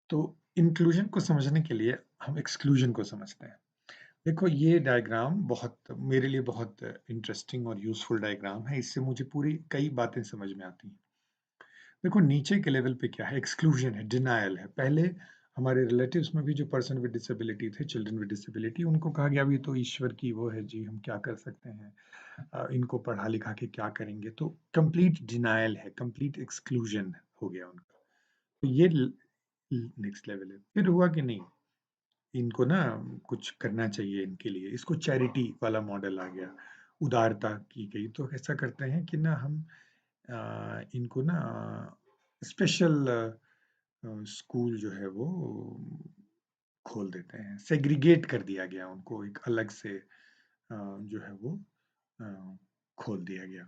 तो इंक्लूजन को समझने के लिए हम एक्सक्लूजन को समझते हैं। देखो ये डायग्राम बहुत मेरे लिए बहुत इंटरेस्टिंग और यूज़फुल डायग्राम है। इससे मुझे पूरी कई बातें समझ में आती हैं। देखो नीचे के लेवल पे क्या है, एक्सक्लूजन है, डिनायल है। पहले हमारे रिलेटिव्स में भी जो पर्सन विद डिसेबिलिटी थे, चिल्ड्रन विद डिसेबिलिटी, उनको कहा गया अभी तो ईश्वर की वो है जी, हम क्या कर सकते हैं, इनको पढ़ा लिखा के क्या करेंगे। तो कंप्लीट डिनायल है, कंप्लीट एक्सक्लूजन हो गया उनका। तो ये नेक्स्ट लेवल है। फिर हुआ कि नहीं, इनको ना कुछ करना चाहिए इनके लिए, इसको चैरिटी वाला मॉडल आ गया, उदारता की गई। तो ऐसा करते हैं कि ना हम इनको ना स्पेशल स्कूल जो है वो खोल देते हैं, सेग्रीगेट कर दिया गया उनको, एक अलग से जो है वो अ, खोल दिया गया।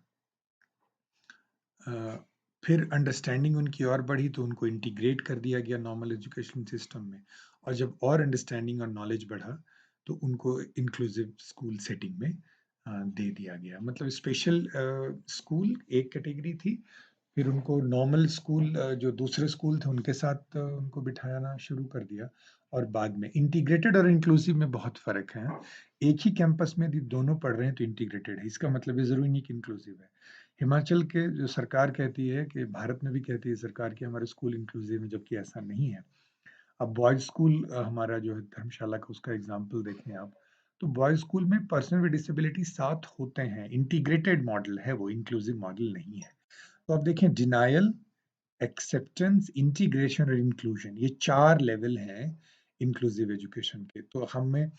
अ, फिर अंडरस्टैंडिंग उनकी और बढ़ी तो उनको इंटीग्रेट कर दिया गया नॉर्मल एजुकेशन सिस्टम में। और जब और अंडरस्टैंडिंग और नॉलेज बढ़ा तो उनको इंक्लूसिव स्कूल सेटिंग में दे दिया गया। मतलब स्पेशल स्कूल एक कैटेगरी थी, फिर उनको नॉर्मल स्कूल जो दूसरे स्कूल थे उनके साथ उनको बिठाना शुरू कर दिया। और बाद में इंटीग्रेटेड और इंक्लूसिव में बहुत फ़र्क है। एक ही कैंपस में यदि दोनों पढ़ रहे हैं तो इंटीग्रेटेड है, इसका मतलब ये ज़रूरी नहीं कि इंक्लूसिव है। हिमाचल के जो सरकार कहती है कि भारत में भी कहती है सरकार कि हमारे स्कूल इंक्लूसिव है, जबकि ऐसा नहीं है। अब बॉयज़ स्कूल हमारा जो है धर्मशाला का, उसका एग्ज़ाम्पल देखें आप, तो बॉयज़ स्कूल में पर्सन विद डिसेबिलिटी साथ होते हैं, इंटीग्रेटेड मॉडल है वो, इंक्लूसिव मॉडल नहीं है। तो आप देखें डिनायल, एक्सेप्टेंस, इंटीग्रेशन और इंक्लूजन, ये 4 लेवल हैं इंक्लूसिव एजुकेशन के। तो हम में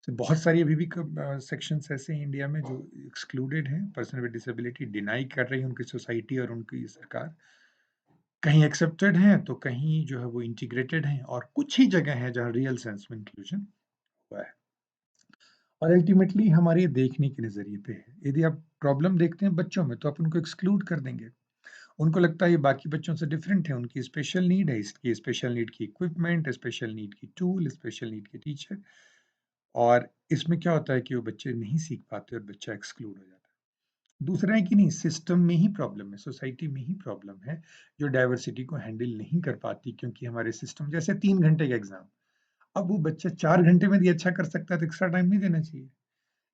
से बहुत सारी अभी भी सेक्शंस ऐसे हैं इंडिया में जो एक्सक्लूडेड हैं, पर्सन विद डिसेबिलिटी डिनाई कर रही है उनकी सोसाइटी और उनकी सरकार। कहीं एक्सेप्टेड हैं तो कहीं जो है वो इंटीग्रेटेड हैं, और कुछ ही जगह हैं जहाँ रियल सेंस में इंक्लूजन हुआ है। और अल्टीमेटली हमारे ये देखने के नज़रिए पे है। यदि आप प्रॉब्लम देखते हैं बच्चों में तो आप उनको एक्सक्लूड कर देंगे। उनको लगता है ये बाकी बच्चों से डिफरेंट है, उनकी स्पेशल नीड है, इसकी स्पेशल नीड की इक्विपमेंट, स्पेशल नीड की टूल, स्पेशल नीड के टीचर। और इसमें क्या होता है कि वो बच्चे नहीं सीख पाते और बच्चा एक्सक्लूड हो जाता है। दूसरा है कि नहीं, सिस्टम में ही प्रॉब्लम है, सोसाइटी में ही प्रॉब्लम है, जो डाइवर्सिटी को हैंडल नहीं कर पाती, क्योंकि हमारे सिस्टम जैसे 3 घंटे का एग्ज़ाम, अब वो बच्चा 4 घंटे में यदि अच्छा कर सकता है तो एक्स्ट्रा टाइम नहीं देना चाहिए।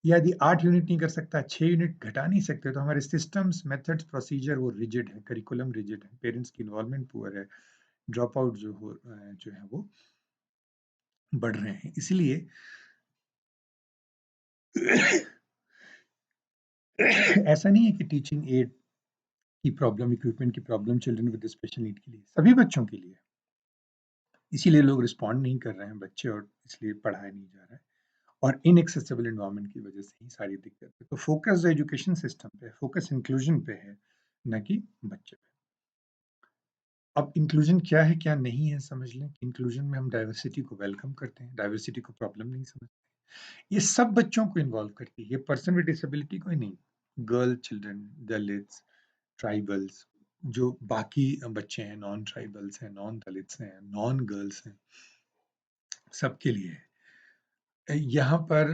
या यदि 8 यूनिट नहीं कर सकता, 6 यूनिट घटा नहीं सकते, तो हमारे सिस्टम्स, मेथड्स, प्रोसीजर वो रिजिड है, करिकुलम रिजिड है, पेरेंट्स की इन्वॉल्वमेंट पुअर है, ड्रॉप आउट जो है वो बढ़ रहे हैं। इसलिए ऐसा नहीं है कि टीचिंग एड की प्रॉब्लम, इक्विपमेंट की problem children with special need के लिए, सभी बच्चों के लिए। इसीलिए लोग रिस्पॉन्ड नहीं कर रहे हैं बच्चे, और इसलिए पढ़ाया नहीं जा रहा है। और इनएक्सेसिबल एनवायरनमेंट की वजह से ही सारी दिक्कत है। तो फोकस एजुकेशन सिस्टम पे, फोकस इंक्लूजन पे है, ना कि बच्चे पे। अब इंक्लूजन क्या है, क्या नहीं है, समझ लें कि इंक्लूजन में हम डाइवर्सिटी को वेलकम करते हैं, डाइवर्सिटी को प्रॉब्लम नहीं समझते। ये सब बच्चों को इन्वॉल्व करती है, ये पर्सन विद डिसेबिलिटी को ही नहीं। गर्ल चिल्ड्रन, दलित्स, ट्राइबल्स, जो बाकी बच्चे हैं, नॉन ट्राइबल्स हैं, नॉन दलित्स हैं, नॉन गर्ल्स हैं, सबके लिए है। यहाँ पर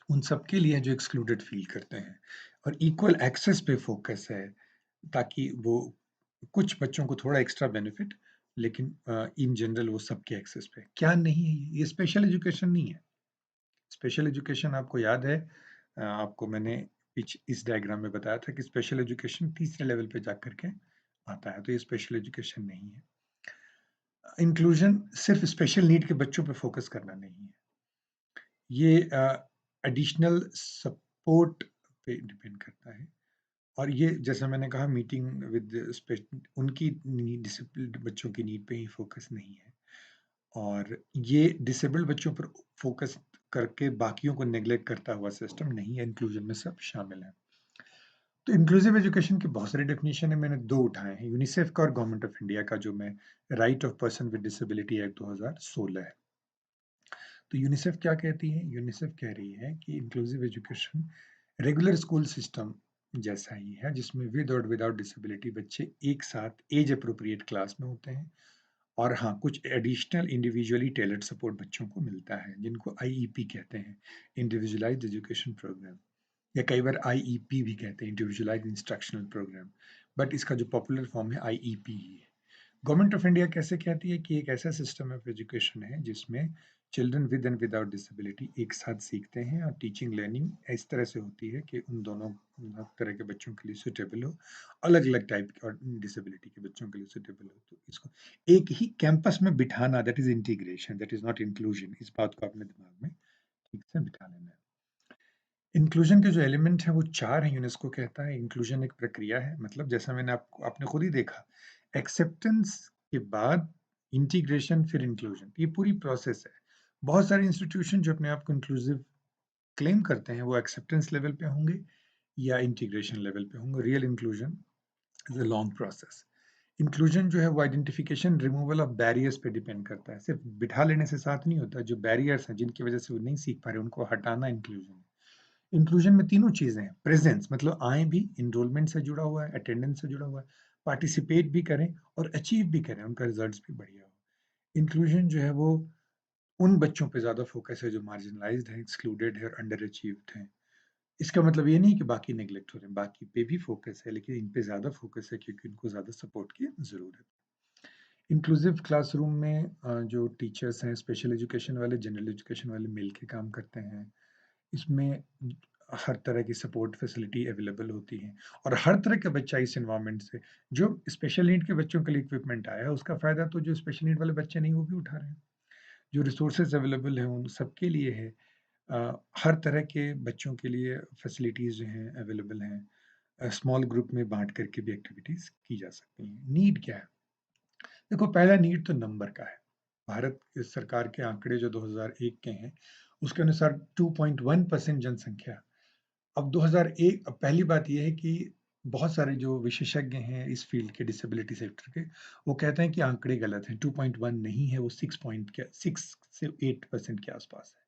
उन सबके लिए जो एक्सक्लूडेड फील करते हैं, और इक्वल एक्सेस पे फोकस है, ताकि वो कुछ बच्चों को थोड़ा एक्स्ट्रा बेनिफिट, लेकिन इन जनरल वो सबके एक्सेस पे। क्या नहीं है ये स्पेशल एजुकेशन नहीं है। स्पेशल एजुकेशन आपको याद है, आपको मैंने इस डायग्राम में बताया था कि स्पेशल एजुकेशन तीसरे लेवल पे जाकर के आता है, तो ये स्पेशल एजुकेशन नहीं है। इंक्लूजन सिर्फ स्पेशल नीड के बच्चों पे फोकस करना नहीं है, ये एडिशनल सपोर्ट पे डिपेंड करता है। और ये जैसा मैंने कहा, मीटिंग विद उनकी नीड, डिसेबल्ड बच्चों की नीड पे ही फोकस नहीं है। और ये डिसेबल्ड बच्चों पर फोकस करके बाकियों को नेग्लेक्ट करता हुआ सिस्टम नहीं है, इंक्लूजन में सब शामिल है। तो इंक्लूसिव एजुकेशन के बहुत सारे डेफिनेशन है, मैंने 2 उठाए हैं, यूनिसेफ का और गवर्नमेंट ऑफ इंडिया का, जो मैं right of person with disability act 2016 है। तो यूनिसेफ क्या कहती है? यूनिसेफ कह रही है कि inclusive education regular school system जैसा ही है, जिसमें विद और विदाउट डिसेबिलिटी बच्चे एक साथ एज अप्रोप्रिएट क्लास में होते हैं। और हाँ, कुछ एडिशनल इंडिविजुअली टेलर्ड सपोर्ट बच्चों को मिलता है, जिनको आईईपी कहते हैं, इंडिविजुअलाइज्ड एजुकेशन प्रोग्राम, या कई बार आईईपी भी कहते हैं, इंडिविजुअलाइज्ड इंस्ट्रक्शनल प्रोग्राम, बट इसका जो पॉपुलर फॉर्म है आईईपी ही है। गवर्नमेंट ऑफ इंडिया कैसे कहती है कि एक ऐसा सिस्टम ऑफ एजुकेशन है जिसमें children with and without disability एक साथ सीखते हैं और टीचिंग लर्निंग इस तरह से होती है कि उन दोनों तरह के बच्चों के लिए सुटेबल हो, अलग-अलग टाइप के और डिसेबिलिटी के बच्चों के लिए सुटेबल हो। तो इसको एक ही कैंपस में बिठाना, that is integration, that is not inclusion. इस बात को अपने दिमाग में ठीक से बिठा लेना है। इंक्लूजन के जो एलिमेंट हैं वो 4 हैं, यूनेस्को कहता है इंक्लूजन एक प्रक्रिया है, मतलब जैसा मैंने आपको आपने खुद ही देखा, एक्सेप्टेंस के बाद इंटीग्रेशन फिर इंक्लूजन, ये पूरी प्रोसेस है। बहुत सारे इंस्टीट्यूशन जो अपने आप को इंक्लूसिव क्लेम करते हैं, वो एक्सेप्टेंस लेवल पे होंगे या इंटीग्रेशन लेवल पे होंगे। Real inclusion is a long process. Inclusion जो है वो आइडेंटिफिकेशन, रिमूवल ऑफ बैरियर्स पे डिपेंड करता है। सिर्फ बिठा लेने से साथ नहीं होता, जो बैरियर्स हैं जिनकी वजह से वो नहीं सीख पा रहे, उनको हटाना इंक्लूजन है। इंक्लूजन में तीनों चीजें हैं, प्रेजेंस मतलब आए भी, इनरोलमेंट से जुड़ा हुआ है, अटेंडेंस से जुड़ा हुआ है, पार्टिसिपेट भी करें और अचीव भी करें, उनका रिजल्ट्स भी बढ़िया हो। इंक्लूजन जो है वो उन बच्चों पे ज्यादा फोकस है जो मार्जिनलाइज्ड हैं, एक्सक्लूडेड है और अंडर अचीव्ड हैं। इसका मतलब ये नहीं कि बाकी नेग्लेक्ट हो रहे हैं, बाकी पे भी फोकस है, लेकिन इन पे ज्यादा फोकस है क्योंकि उनको ज्यादा सपोर्ट की जरूरत है। इंक्लूसिव क्लासरूम में जो टीचर्स हैं, स्पेशल एजुकेशन वाले, जनरल एजुकेशन वाले मिलके काम करते हैं। इसमें हर तरह की सपोर्ट फैसिलिटी अवेलेबल होती है और हर तरह का बच्चा इस एनवायरनमेंट से, जो स्पेशल नीड के बच्चों के लिए इक्विपमेंट आया है उसका फायदा तो जो स्पेशल नीड वाले बच्चे नहीं वो भी उठा रहे हैं। जो रिसोर्सेज अवेलेबल हैं उन सबके लिए है। हर तरह के बच्चों के लिए फैसिलिटीज जो हैं अवेलेबल हैं। स्मॉल ग्रुप में बांट करके भी एक्टिविटीज की जा सकती हैं। नीड क्या है? देखो, पहला नीड तो नंबर का है। भारत की सरकार के आंकड़े जो 2001 के हैं, उसके अनुसार 2.1% जनसंख्या। अब 2001, अब पहली बात ये है कि बहुत सारे जो विशेषज्ञ हैं इस फील्ड के, डिसेबिलिटी सेक्टर के, वो कहते हैं कि आंकड़े गलत हैं, 2.1 नहीं है, वो 6 से 8% के आसपास है।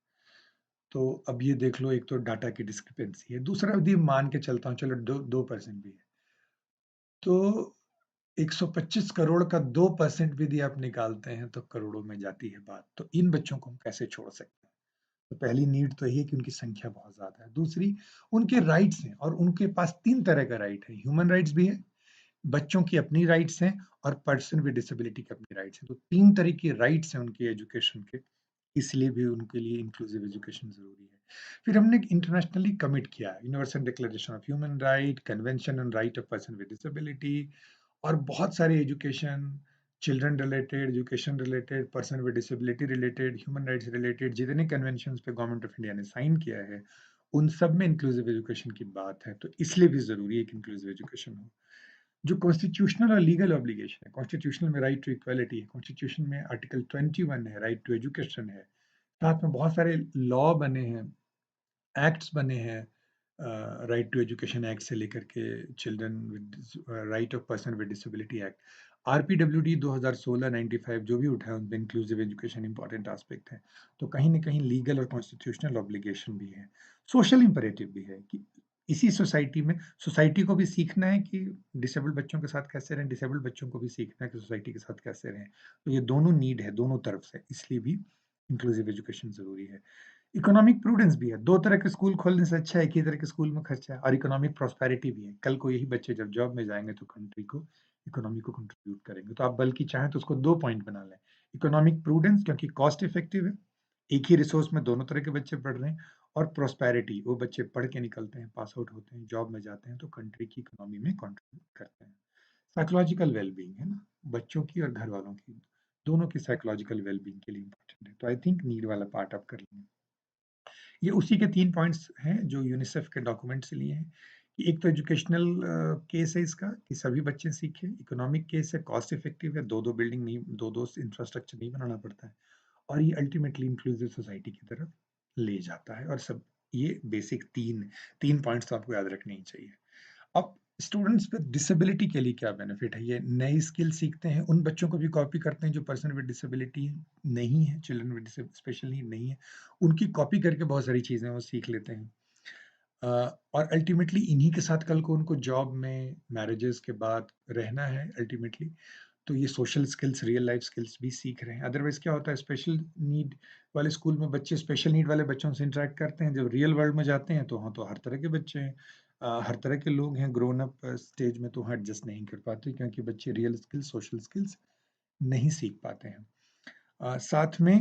तो अब ये देख लो, एक तो डाटा की डिस्क्रिपेंसी है, दूसरा यदि मान के चलता हूँ चलो 2% भी है, तो 125 करोड़ का 2% भी यदि आप निकालते हैं तो करोड़ों में जाती है बात। तो इन बच्चों को हम कैसे छोड़ सकते हैं? तो पहली नीड तो यही है कि उनकी संख्या बहुत ज़्यादा है। दूसरी, उनके राइट्स हैं और उनके पास 3 तरह का राइट है। ह्यूमन राइट्स भी है, बच्चों की अपनी राइट्स हैं और पर्सन विद डिसेबिलिटी के अपने राइट्स हैं। तो 3 तरह की राइट्स हैं उनकी एजुकेशन के, इसलिए भी उनके लिए इंक्लूसिव एजुकेशन ज़रूरी है। फिर हमने इंटरनेशनली कमिट किया है, universal declaration of human right, convention on right of person with disability और बहुत सारे education, children related, education related, person with disability related, human rights related जितने कन्वेंशंस पे गवर्नमेंट ऑफ इंडिया ने साइन किया है, उन सब में इंक्लूसिव एजुकेशन की बात है। तो इसलिए भी ज़रूरी है कि इंक्लूसिव एजुकेशन हो। जो कॉन्स्टिट्यूशनल और लीगल ऑब्लिगेशन है, कॉन्स्टिट्यूशनल में राइट टू इक्वालिटी है, कॉन्स्टिट्यूशन में आर्टिकल 21 है, राइट टू एजुकेशन है, साथ में बहुत सारे लॉ बने हैं, एक्ट्स बने हैं, राइट टू एजुकेशन एक्ट से लेकर के children with right of person with disability act, RPWD 2016-95 जो भी उठा है उनमें इंक्लूसिव एजुकेशन इंपॉर्टेंट एस्पेक्ट है। तो कहीं ना कहीं लीगल और कॉन्स्टिट्यूशनल ऑब्लिगेशन भी है, सोशल इंपरेटिव भी है कि इसी सोसाइटी में, सोसाइटी को भी सीखना है कि डिसेबल्ड बच्चों के साथ कैसे रहें, डिसेबल्ड बच्चों को भी सीखना है कि सोसाइटी के साथ कैसे रहें। तो ये दोनों नीड है दोनों तरफ से, इसलिए भी इंक्लूसिव एजुकेशन जरूरी है। इकोनॉमिक प्रूडेंस भी है, 2 तरह के स्कूल खोलने से अच्छा है एक ही तरह के स्कूल में खर्चा है, और इकोनॉमिक प्रॉस्पेरिटी भी है। कल को यही बच्चे जब जॉब में जाएँगे तो कंट्री को, इकोनॉमी को कंट्रीब्यूट करेंगे। तो आप बल्कि चाहें तो उसको 2 पॉइंट बना लें। इकोनॉमिक प्रूडेंस क्योंकि कॉस्ट इफेक्टिव है, एक ही रिसोर्स में दोनों तरह के बच्चे पढ़ रहे हैं, और प्रॉस्पेरिटी, वो बच्चे पढ़ के निकलते हैं, पास आउट होते हैं, जॉब में जाते हैं तो कंट्री की इकोनॉमी में कंट्रीब्यूट करते हैं। साइकोलॉजिकल वेल-बीइंग है ना, बच्चों की और घर वालों की, दोनों की साइकोलॉजिकल वेल-बीइंग के लिए इम्पोर्टेंट है। तो आई थिंक नीड वाला पार्ट आप कर लेंगे। ये उसी के 3 पॉइंट्स हैं जो यूनिसेफ के डॉक्यूमेंट से लिए हैं, कि एक तो एजुकेशनल केस है इसका कि सभी बच्चे सीखें, इकोनॉमिक केस है, कॉस्ट इफेक्टिव है, 2-2 बिल्डिंग नहीं, 2-2 इंफ्रास्ट्रक्चर नहीं बनाना पड़ता है, और ये अल्टीमेटली इंक्लूसिव सोसाइटी की तरफ ले जाता है। और सब ये बेसिक 3 पॉइंट्स तो आपको याद रखने ही चाहिए। अब स्टूडेंट्स विद डिसेबिलिटी के लिए क्या बेनिफिट है? ये नई स्किल सीखते हैं, उन बच्चों को भी कॉपी करते हैं जो पर्सन विद डिसेबिलिटी नहीं है, चिल्ड्रन विद स्पेशल नीड नहीं है, उनकी कॉपी करके बहुत सारी चीज़ें वो सीख लेते हैं। और अल्टीमेटली इन्हीं के साथ कल को उनको जॉब में, मैरेजेस के बाद रहना है अल्टीमेटली, तो ये social skills, real life skills भी सीख रहे हैं। अदरवाइज़ क्या होता है, स्पेशल नीड वाले स्कूल में बच्चे स्पेशल नीड वाले बच्चों से इंटरैक्ट करते हैं, जब रियल वर्ल्ड में जाते हैं तो वहाँ तो हर तरह के बच्चे हैं, हर तरह के लोग हैं, ग्रोन अप स्टेज में तो वहाँ एडजस्ट नहीं कर पाते क्योंकि बच्चे रियल स्किल्स, सोशल स्किल्स नहीं सीख पाते हैं। साथ में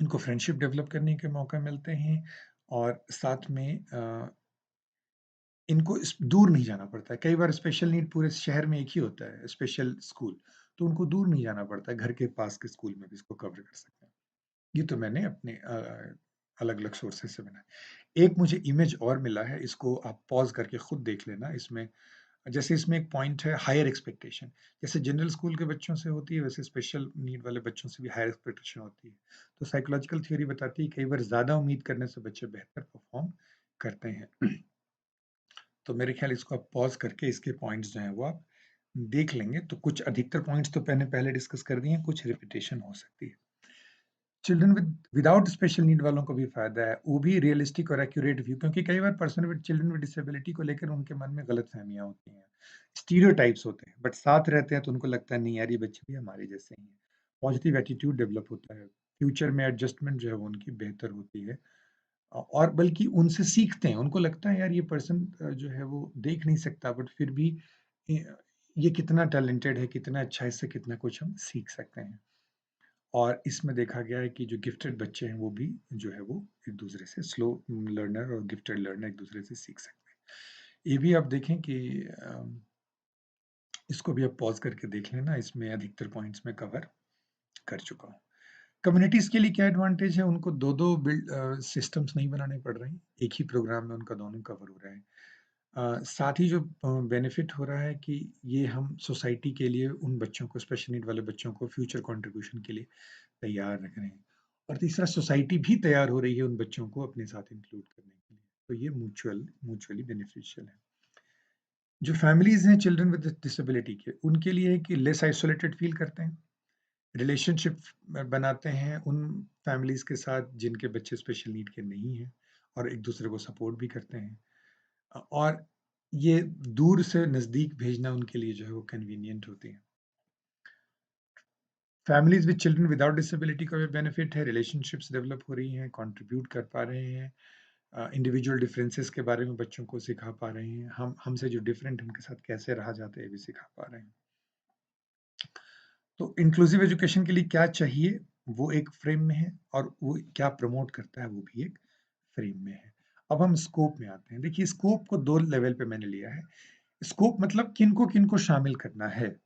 इनको फ्रेंडशिप डेवलप करने के मौका मिलते हैं और साथ में इनको दूर नहीं जाना पड़ता है। कई बार स्पेशल नीड पूरे शहर में एक ही होता है, स्पेशल स्कूल, तो उनको दूर नहीं जाना पड़ता है, घर के पास के स्कूल में भी इसको कवर कर सकते हैं। ये तो मैंने अपने अलग-अलग सोर्सेज़ से बनाया। एक मुझे इमेज और मिला है, इसको आप पॉज़ करके खुद देख लेना। इसमें जैसे इसमें एक पॉइंट है हायर एक्सपेक्टेशन। जैसे जनरल स्कूल के बच्चों से होती है, वैसे स्पेशल नीड वाले बच्चों से भी हायर एक्सपेक्टेशन होती है। तो साइकोलॉजिकल थ्योरी बताती है कई बार ज़्यादा उम्मीद करने से बच्चे बेहतर परफ़ॉर्म करते हैं। तो मेरे ख्याल इसको आप पॉज़ करके इसके पॉइंट्स जो हैं वो आप देख लेंगे, तो कुछ अधिकतर पॉइंट्स तो मैंने पहले डिस्कस कर दिए हैं, कुछ रिपिटेशन हो सकती है। चिल्ड्रन विदाउट स्पेशल नीड वालों को भी फ़ायदा है, वो भी रियलिस्टिक और एक्यूरेट व्यू, क्योंकि कई बार person with children with disability को लेकर उनके मन में गलतफ़हमियाँ होती हैं, स्टीरियोटाइप्स होते हैं, बट साथ रहते हैं तो उनको लगता है नहीं यार ये बच्चे भी हमारे जैसे ही हैं। पॉजिटिव एटीट्यूड डेवलप होता है, फ्यूचर में एडजस्टमेंट जो है वो उनकी बेहतर होती है। और बल्कि उनसे सीखते हैं, उनको लगता है यार ये पर्सन जो है वो देख नहीं सकता बट फिर भी ये ये कितना टैलेंटेड है, कितना अच्छा है, इससे कितना कुछ हम सीख सकते हैं। और इसमें देखा गया है कि जो गिफ्टेड बच्चे हैं वो भी जो है वो एक-दूसरे से स्लो लर्नर और गिफ्टेड लर्नर एक-दूसरे से सीख सकते हैं। ये भी आप देखें कि इसको भी आप पॉज़ करके देख लेना, इसमें अधिकतर पॉइंट्स मैं कवर कर चुका हूँ। कम्युनिटीज़ के लिए क्या एडवांटेज है, उनको 2-2 सिस्टम्स नहीं बनाने पड़ रहे हैं, एक ही प्रोग्राम में उनका दोनों कवर हो रहा है। साथ ही जो बेनिफिट हो रहा है कि ये हम सोसाइटी के लिए उन बच्चों को, स्पेशल नीड वाले बच्चों को फ्यूचर कंट्रीब्यूशन के लिए तैयार रख रहे हैं। और तीसरा सोसाइटी भी तैयार हो रही है उन बच्चों को अपने साथ इंक्लूड करने के लिए। तो ये म्यूचुअली बेनिफिशियल है। जो फैमिलीज़ हैं चिल्ड्रन विद डिसेबिलिटी के, उनके लिए है कि लेस आइसोलेटेड फील करते हैं। रिलेशनशिप बनाते हैं उन फैमिलीज़ के साथ जिनके बच्चे स्पेशल नीड के नहीं हैं और एक-दूसरे को सपोर्ट भी करते हैं। और ये दूर से नज़दीक भेजना उनके लिए जो है वो कन्वीनिएंट होती है। Families with children without disability का भी बेनिफिट है, रिलेशनशिप्स डेवलप हो रही हैं, कंट्रीब्यूट कर पा रहे हैं, इंडिविजुअल डिफरेंसेस के बारे में बच्चों को सिखा पा रहे हैं, हम हमसे जो डिफरेंट उनके साथ कैसे रहा जाता है, ये भी सिखा पा रहे हैं। तो इंक्लूसिव एजुकेशन के लिए क्या चाहिए, वो एक फ्रेम में है और वो क्या प्रमोट करता है, वो भी एक फ्रेम में है। अब हम स्कोप में आते हैं। देखिए स्कोप को 2 लेवल पे मैंने लिया है। स्कोप मतलब किनको-किनको शामिल करना है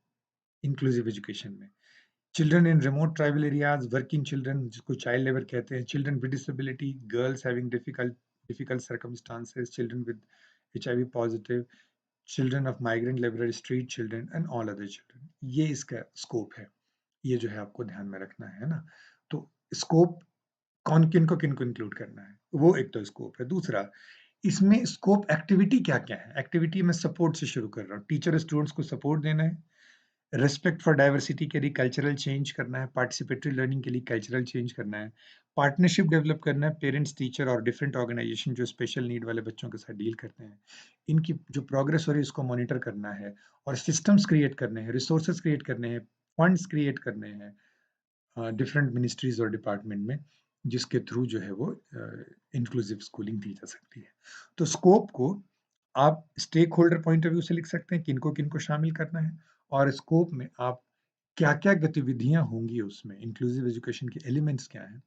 इंक्लूसिव एजुकेशन में। Children in remote tribal areas, working children जिसको चाइल्ड लेबर कहते हैं, children with disability, girls having difficult circumstances, children with HIV positive, children of migrant labour, street children and all other children. ये इसका scope है। ये जो है आपको ध्यान में रखना है ना? तो स्कोप कौन किनको-किनको इंक्लूड करना है, वो एक तो स्कोप है। दूसरा, इसमें स्कोप एक्टिविटी क्या-क्या है? एक्टिविटी मैं सपोर्ट से शुरू कर रहा हूँ। टीचर स्टूडेंट्स को सपोर्ट देना है, रिस्पेक्ट फॉर डाइवर्सिटी के लिए कल्चरल चेंज करना है, पार्टिसिपेटरी लर्निंग के लिए कल्चरल चेंज करना है, पार्टनरशिप डेवलप करना है, पेरेंट्स, टीचर और डिफरेंट ऑर्गेनाइजेशन जो स्पेशल नीड वाले बच्चों के साथ डील करते हैं। इनकी जो प्रोग्रेस हो रही है उसको मॉनिटर करना है और सिस्टम्स क्रिएट करने हैं, रिसोर्सेज़ क्रिएट करने हैं, फंड्स क्रिएट करने हैं। डिफरेंट मिनिस्ट्रीज़ और डिपार्टमेंट में, जिसके थ्रू जो है वो इंक्लूसिव स्कूलिंग दी जा सकती है। तो स्कोप को आप stakeholder point of view से लिख सकते हैं, किनको-किनको शामिल करना है और स्कोप में आप क्या-क्या गतिविधियाँ होंगी उसमें, इंक्लूसिव एजुकेशन के एलिमेंट्स क्या हैं?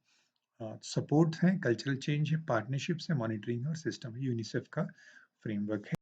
सपोर्ट है, कल्चरल चेंज है, पार्टनरशिप्स है, मॉनिटरिंग है और सिस्टम है, यूनिसेफ का फ्रेमवर्क है।